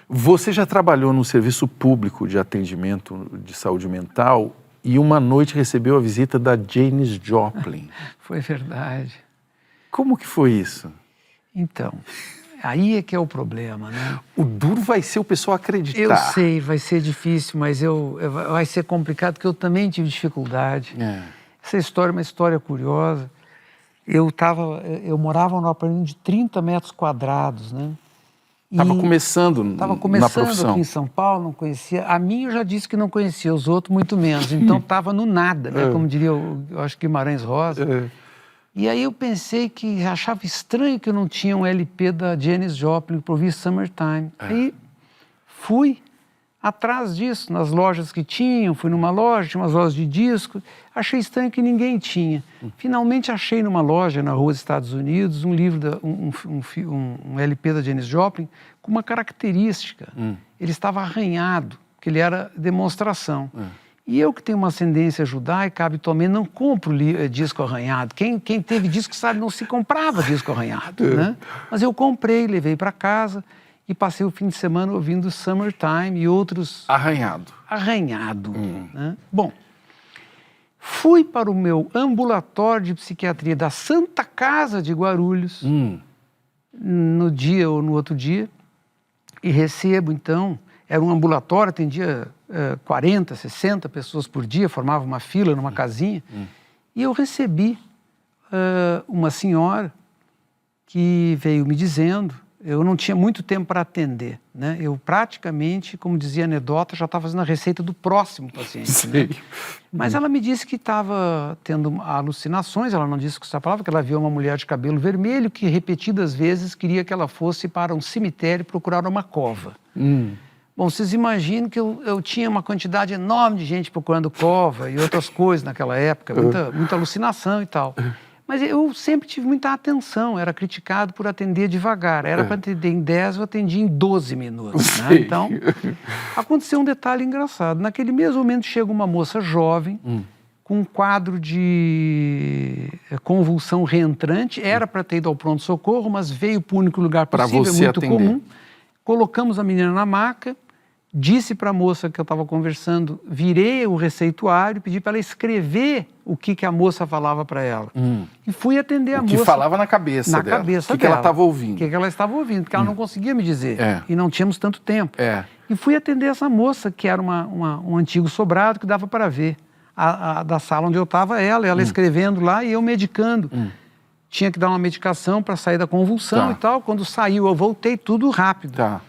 Você já trabalhou no serviço público de atendimento de saúde mental e uma noite recebeu a visita da Janis Joplin. Foi verdade. Como que foi isso? Então, aí é que é o problema, né? O duro vai ser o pessoal acreditar. Eu sei, vai ser difícil, mas vai ser complicado, porque eu também tive dificuldade. Essa história é uma história curiosa. Eu morava num apartamento de 30 metros quadrados, né? Estava começando na profissão. Aqui em São Paulo, não conhecia. A mim eu já disse que não conhecia, os outros muito menos. Então estava no nada, né? Como diria, eu acho que Guimarães Rosa. E aí eu pensei que achava estranho que eu não tinha um LP da Janis Joplin para ouvir Summertime. Aí fui atrás disso, nas lojas que tinham, fui numa loja, tinha umas lojas de disco, achei estranho que ninguém tinha. Finalmente achei numa loja na rua dos Estados Unidos um livro, um LP da Janis Joplin com uma característica. Ele estava arranhado, porque ele era demonstração. E eu que tenho uma ascendência judaica, habitualmente não compro disco arranhado. Quem teve disco sabe, não se comprava disco arranhado, né? Mas eu comprei, levei para casa e passei o fim de semana ouvindo Summertime e outros... Arranhado. Arranhado. Né? Bom, fui para o meu ambulatório de psiquiatria da Santa Casa de Guarulhos, no dia ou no outro dia, e recebo, então, era um ambulatório, atendia 40, 60 pessoas por dia, formava uma fila numa casinha, e eu recebi uma senhora que veio me dizendo, eu não tinha muito tempo para atender, né? Eu praticamente, como dizia a anedota, já estava fazendo a receita do próximo paciente. Né? Mas ela me disse que estava tendo alucinações, ela não disse com essa palavra, que ela viu uma mulher de cabelo vermelho que repetidas vezes queria que ela fosse para um cemitério procurar uma cova. Bom, vocês imaginam que eu tinha uma quantidade enorme de gente procurando cova e outras coisas naquela época, muita alucinação e tal. Mas eu sempre tive muita atenção, era criticado por atender devagar. Era para atender em 10, eu atendi em 12 minutos. Né? Então, aconteceu um detalhe engraçado. Naquele mesmo momento chega uma moça jovem, com um quadro de convulsão reentrante. Era para ter ido ao pronto-socorro, mas veio para o único lugar possível, você muito atender. comum. Colocamos a menina na maca, disse para a moça que eu estava conversando, virei o receituário, pedi para ela escrever o que a moça falava para ela. E fui atender a moça. O que falava na cabeça dela. O que ela estava ouvindo. O que ela estava ouvindo, porque ela não conseguia me dizer. E não tínhamos tanto tempo. E fui atender essa moça, que era um antigo sobrado, que dava para ver. Da sala onde eu estava, ela escrevendo lá e eu medicando. Tinha que dar uma medicação para sair da convulsão e tal. Quando saiu, eu voltei tudo rápido.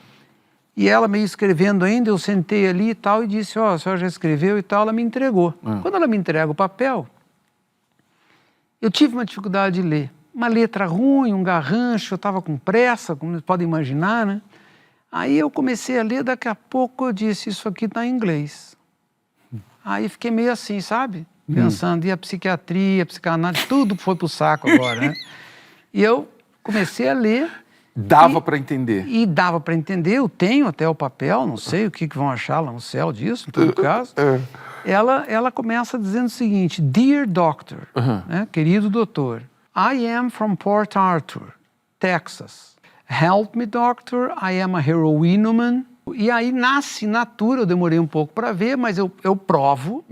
E ela meio escrevendo ainda, eu sentei ali e tal, e disse, a senhora já escreveu e tal, ela me entregou. Quando ela me entrega o papel, eu tive uma dificuldade de ler. Uma letra ruim, um garrancho, eu estava com pressa, como vocês podem imaginar, né? Aí eu comecei a ler, daqui a pouco eu disse, isso aqui está em inglês. Aí fiquei meio assim, sabe? Pensando, e a psiquiatria, a psicanálise, tudo foi pro saco agora, né? E eu comecei a ler... Dava para entender. E dava para entender, eu tenho até o papel, não sei o que vão achar lá no céu disso, em todo caso. Ela começa dizendo o seguinte, Dear Doctor, né, querido doutor, I am from Port Arthur, Texas. Help me, doctor, I am a heroinoman. E aí na assinatura, eu demorei um pouco para ver, mas eu provo,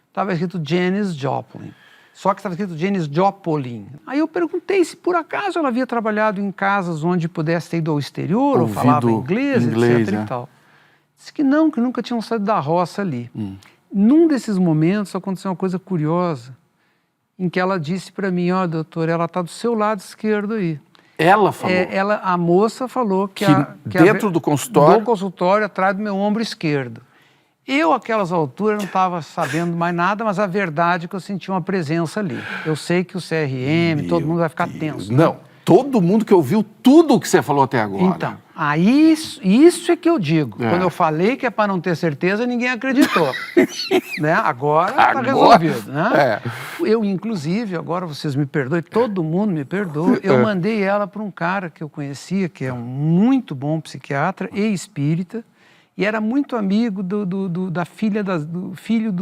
estava escrito Janis Joplin. Só que estava escrito Janis Joplin. Aí eu perguntei se por acaso ela havia trabalhado em casas onde pudesse ter ido ao exterior, ou falava inglês, etc. e tal. Disse que não, que nunca tinham saído da roça ali. Num desses momentos aconteceu uma coisa curiosa, em que ela disse para mim, doutor, ela está do seu lado esquerdo aí. Ela falou? A moça falou que dentro do consultório? Do consultório, atrás do meu ombro esquerdo. Eu, àquelas alturas, não estava sabendo mais nada, mas a verdade é que eu senti uma presença ali. Eu sei que o CRM, todo mundo vai ficar tenso. Não, todo mundo que ouviu tudo o que você falou até agora. Então, aí isso é que eu digo. Quando eu falei que é para não ter certeza, ninguém acreditou. Né? Agora está resolvido. Né? Eu, inclusive, agora vocês me perdoem, todo mundo me perdoa, eu mandei ela para um cara que eu conhecia, que é um muito bom psiquiatra e espírita, e era muito amigo da filha, do filho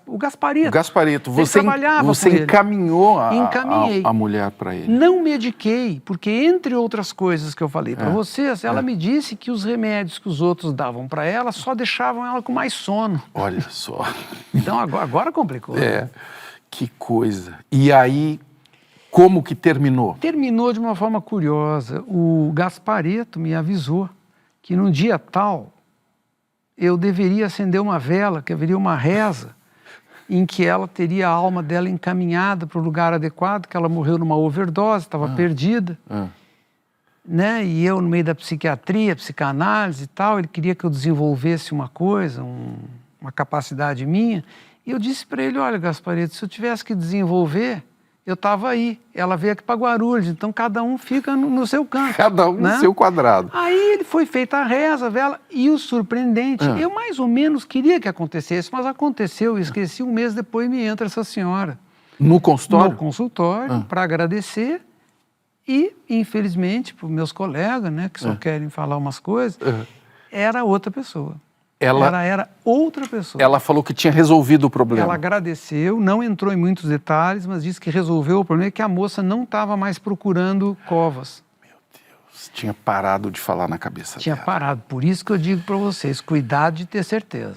o Gasparito. O Gasparito, Ele trabalhava você com ele. encaminhou Encaminhei. a mulher para ele. Não mediquei, porque entre outras coisas que eu falei para vocês, ela me disse que os remédios que os outros davam para ela só deixavam ela com mais sono. Olha só. Então agora complicou. Que coisa. E aí, como que terminou? Terminou de uma forma curiosa. O Gasparito me avisou que num dia tal eu deveria acender uma vela, que haveria uma reza em que ela teria a alma dela encaminhada para o lugar adequado, que ela morreu numa overdose, estava perdida. Né? E eu, no meio da psiquiatria, psicanálise e tal, ele queria que eu desenvolvesse uma coisa, uma capacidade minha. E eu disse para ele, olha, Gasparito, se eu tivesse que desenvolver, eu estava aí. Ela veio aqui para Guarulhos, então cada um fica no seu canto. Cada um no seu quadrado. Aí ele foi feita a reza, a vela, e o surpreendente, eu mais ou menos queria que acontecesse, mas aconteceu, eu esqueci, um mês depois me entra essa senhora. No consultório? No consultório, para agradecer, e infelizmente, para os meus colegas, né, que só querem falar umas coisas, era outra pessoa. Ela era outra pessoa. Ela falou que tinha resolvido o problema. Ela agradeceu, não entrou em muitos detalhes, mas disse que resolveu o problema e que a moça não estava mais procurando covas. Meu Deus, tinha parado de falar na cabeça dela. Tinha parado. Por isso que eu digo para vocês, cuidado de ter certeza.